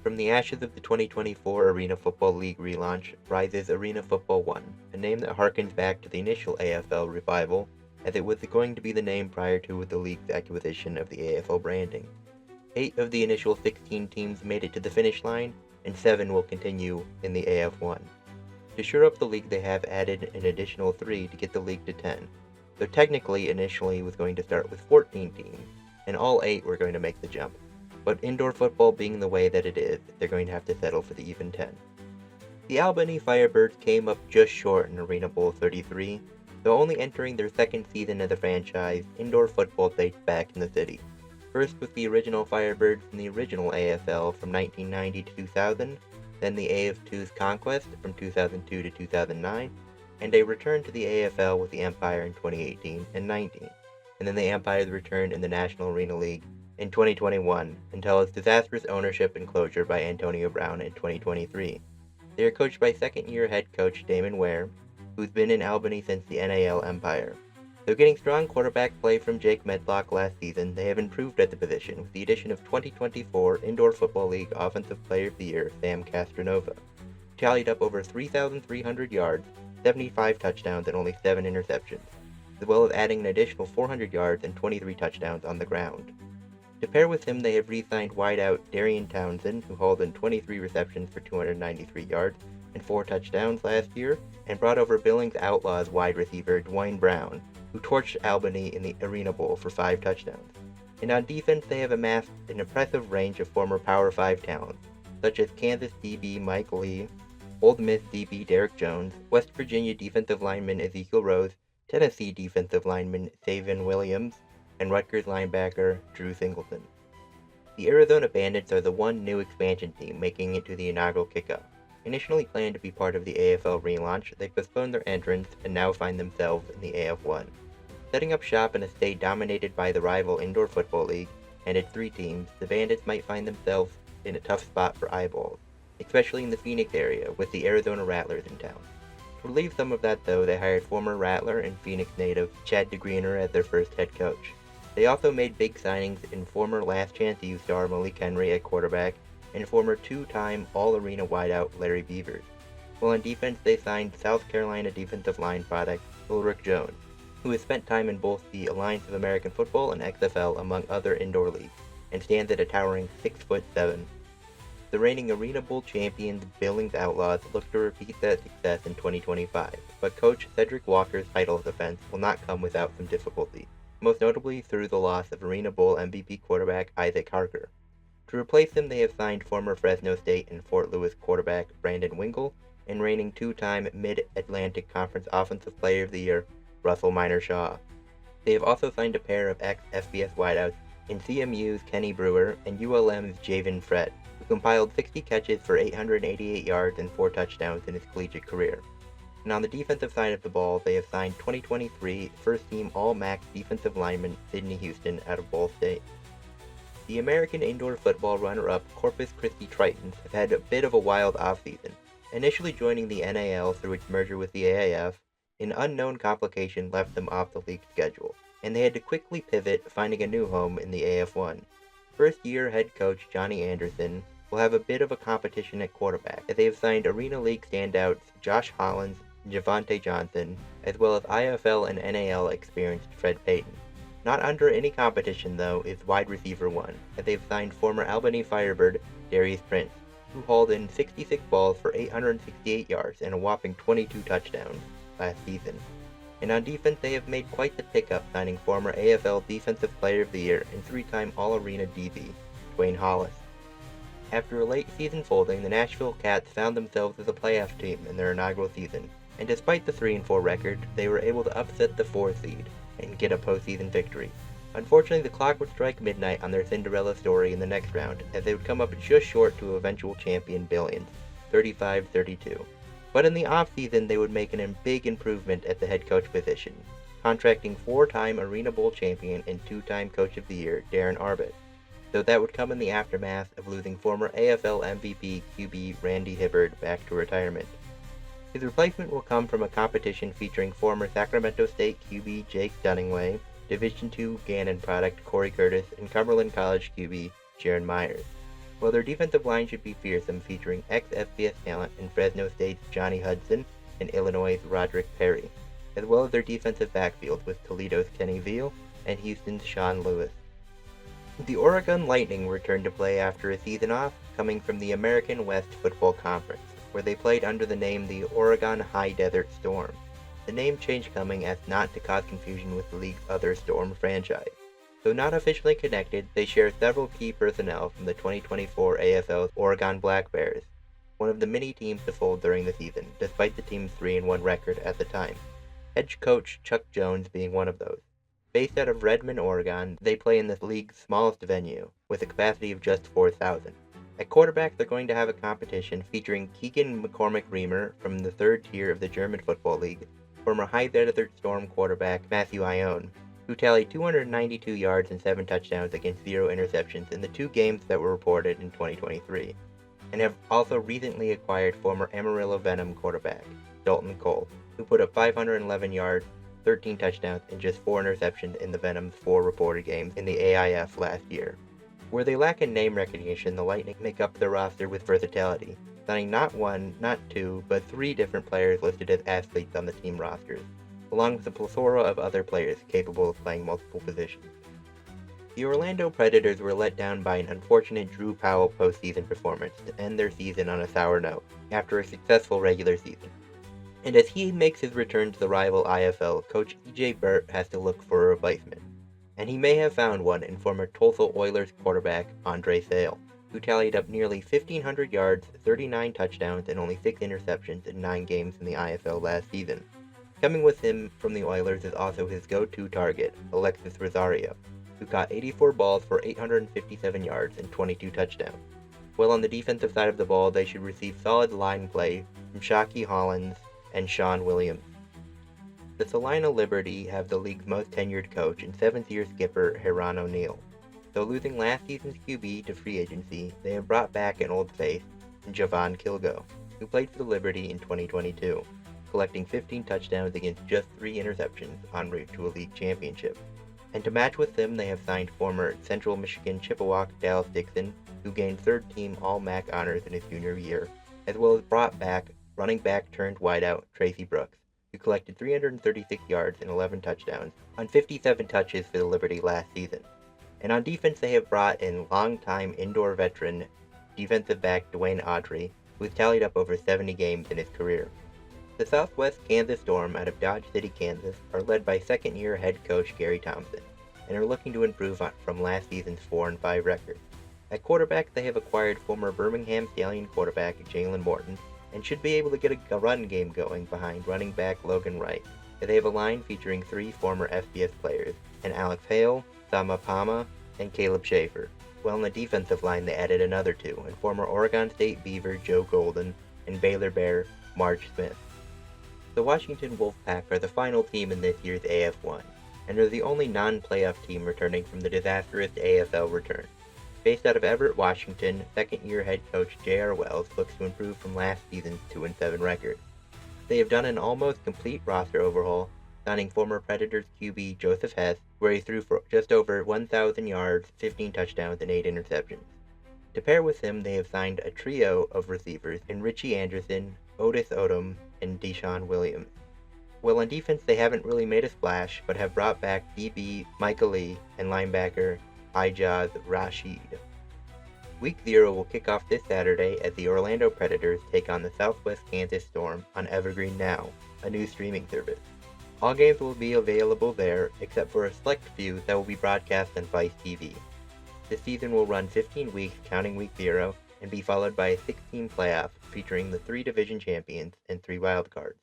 From the ashes of the 2024 Arena Football League relaunch rises Arena Football 1, a name that harkens back to the initial AFL revival, as it was going to be the name prior to the league's acquisition of the AFL branding. 8 of the initial 16 teams made it to the finish line, and 7 will continue in the AF1. To shore up the league, they have added an additional 3 to get the league to 10, though technically initially was going to start with 14 teams, and all 8 were going to make the jump. But indoor football being the way that it is, they're going to have to settle for the even 10. The Albany Firebirds came up just short in Arena Bowl 33, though only entering their second season as a franchise. Indoor football dates back in the city. First with the original Firebirds in the original AFL from 1990 to 2000, then the AF2's Conquest from 2002 to 2009, and a return to the AFL with the Empire in 2018 and 19, and then the Empire's return in the National Arena League in 2021 until its disastrous ownership and closure by Antonio Brown in 2023. They are coached by second-year head coach Damon Ware, who's been in Albany since the NAL Empire. Though getting strong quarterback play from Jake Medlock last season, they have improved at the position with the addition of 2024 Indoor Football League Offensive Player of the Year Sam Castronova, who tallied up over 3,300 yards, 75 touchdowns, and only 7 interceptions, as well as adding an additional 400 yards and 23 touchdowns on the ground. To pair with him, they have re-signed wideout Darian Townsend, who hauled in 23 receptions for 293 yards and 4 touchdowns last year, and brought over Billings Outlaws wide receiver Dwayne Brown, who torched Albany in the Arena Bowl for 5 touchdowns. And on defense, they have amassed an impressive range of former Power 5 talents, such as Kansas DB Mike Lee, Old Miss DB Derek Jones, West Virginia defensive lineman Ezekiel Rose, Tennessee defensive lineman Savion Williams, and Rutgers linebacker Drew Singleton. The Arizona Bandits are the one new expansion team making it to the inaugural kickoff. Initially planned to be part of the AFL relaunch, they postponed their entrance and now find themselves in the AF1. Setting up shop in a state dominated by the rival Indoor Football League and its 3 teams, the Bandits might find themselves in a tough spot for eyeballs, especially in the Phoenix area with the Arizona Rattlers in town. To relieve some of that though, they hired former Rattler and Phoenix native Chad DeGreener as their first head coach. They also made big signings in former Last Chance U star Malik Henry at quarterback and former 2-time All-Arena wideout Larry Beavers. While on defense, they signed South Carolina defensive line product Ulrich Jones, who has spent time in both the Alliance of American Football and XFL among other indoor leagues, and stands at a towering 6'7". The reigning Arena Bowl champions Billings Outlaws look to repeat that success in 2025, but coach Cedric Walker's title defense will not come without some difficulty, most notably through the loss of Arena Bowl MVP quarterback Isaac Harker. To replace him, they have signed former Fresno State and Fort Lewis quarterback Brandon Wingle and reigning 2-time Mid-Atlantic Conference Offensive Player of the Year Russell Minor Shaw. They have also signed a pair of ex-FBS wideouts in CMU's Kenny Brewer and ULM's Javen Fred, who compiled 60 catches for 888 yards and 4 touchdowns in his collegiate career. And on the defensive side of the ball, they have signed 2023 first-team All-MAC defensive lineman Sidney Houston out of Ball State. The American indoor football runner-up Corpus Christi Tritons have had a bit of a wild offseason, initially joining the NAL through its merger with the AAF. An unknown complication left them off the league schedule, and they had to quickly pivot, finding a new home in the AF1. First-year head coach Johnny Anderson will have a bit of a competition at quarterback, as they have signed Arena League standouts Josh Hollins and Javante Johnson, as well as IFL and NAL experienced Fred Payton. Not under any competition, though, is wide receiver 1, as they've signed former Albany Firebird Darius Prince, who hauled in 66 balls for 868 yards and a whopping 22 touchdowns last season. And on defense, they have made quite the pickup, signing former AFL Defensive Player of the Year and 3-time All-Arena DB Dwayne Hollis. After a late season folding, the Nashville Kats found themselves as a playoff team in their inaugural season, and despite the 3-4 record, they were able to upset the 4 seed and get a postseason victory. Unfortunately, the clock would strike midnight on their Cinderella story in the next round, as they would come up just short to eventual champion Billings, 35-32. But in the offseason, they would make a big improvement at the head coach position, contracting 4-time Arena Bowl champion and 2-time Coach of the Year Darren Arbit, though that would come in the aftermath of losing former AFL MVP QB Randy Hibbard back to retirement. His replacement will come from a competition featuring former Sacramento State QB Jake Dunningway, Division II Gannon product Corey Curtis, and Cumberland College QB Jaron Myers. while their defensive line should be fearsome, featuring ex-FBS talent in Fresno State's Johnny Hudson and Illinois' Roderick Perry, as well as their defensive backfield with Toledo's Kenny Veal and Houston's Sean Lewis. The Oregon Lightning returned to play after a season off, coming from the American West Football Conference, where they played under the name the Oregon High Desert Storm. The name change coming as not to cause confusion with the league's other Storm franchise. Though not officially connected, they share several key personnel from the 2024 AFL's Oregon Black Bears, one of the many teams to fold during the season, despite the team's 3-1 record at the time. Head coach Chuck Jones being one of those. Based out of Redmond, Oregon, they play in the league's smallest venue, with a capacity of just 4,000. At quarterback, they're going to have a competition featuring Keegan McCormick-Reamer from the third tier of the German Football League, former High Desert Storm quarterback Matthew Ione, who tallied 292 yards and 7 touchdowns against 0 interceptions in the 2 games that were reported in 2023, and have also recently acquired former Amarillo Venom quarterback Dalton Cole, who put up 511 yards, 13 touchdowns, and just 4 interceptions in the Venom's 4 reported games in the AIF last year. Where they lack in name recognition, the Lightning make up their roster with versatility, signing not 1, not 2, but 3 different players listed as athletes on the team rosters, along with a plethora of other players capable of playing multiple positions. The Orlando Predators were let down by an unfortunate Drew Powell postseason performance to end their season on a sour note after a successful regular season. And as he makes his return to the rival IFL, coach E.J. Burt has to look for a replacement. And he may have found one in former Tulsa Oilers quarterback Andre Sale, who tallied up nearly 1,500 yards, 39 touchdowns, and only 6 interceptions in 9 games in the IFL last season. Coming with him from the Oilers is also his go-to target, Alexis Rosario, who caught 84 balls for 857 yards and 22 touchdowns. While on the defensive side of the ball, they should receive solid line play from Shockey Hollins and Sean Williams. The Salina Liberty have the league's most tenured coach and 7th-year skipper Heron O'Neill. Though losing last season's QB to free agency, they have brought back an old face in Javon Kilgo, who played for the Liberty in 2022. Collecting 15 touchdowns against just 3 interceptions en route to a league championship. And to match with them, they have signed former Central Michigan Chippewa Dallas Dixon, who gained 3rd team All-MAC honors in his junior year, as well as brought back running back turned wideout Tracy Brooks, who collected 336 yards and 11 touchdowns on 57 touches for the Liberty last season. And on defense, they have brought in longtime indoor veteran defensive back Dwayne Autry, who has tallied up over 70 games in his career. The Southwest Kansas Storm out of Dodge City, Kansas, are led by 2nd-year head coach Gary Thompson, and are looking to improve from last season's 4-5 record. At quarterback, they have acquired former Birmingham Stallion quarterback Jalen Morton, and should be able to get a run game going behind running back Logan Wright, as they have a line featuring 3 former FBS players, and Alex Hale, Sama Pama, and Caleb Schaefer. While on the defensive line, they added another 2, and former Oregon State Beaver Joe Golden, and Baylor Bear Marge Smith. The Washington Wolfpack are the final team in this year's AF1, and are the only non-playoff team returning from the disastrous AFL return. Based out of Everett, Washington, 2nd-year head coach J.R. Wells looks to improve from last season's 2-7 record. They have done an almost complete roster overhaul, signing former Predators QB Joseph Hess, where he threw for just over 1,000 yards, 15 touchdowns, and 8 interceptions. To pair with him, they have signed a trio of receivers in Richie Anderson, Otis Odom, and Deshaun Williams. While on defense, they haven't really made a splash, but have brought back DB Michael Lee and linebacker Ijaz Rashid. Week 0 will kick off this Saturday as the Orlando Predators take on the Southwest Kansas Storm on Evergreen Now, a new streaming service. All games will be available there, except for a select few that will be broadcast on Vice TV. The season will run 15 weeks counting Week 0, and be followed by a 16 playoff featuring the 3 division champions and 3 wildcards.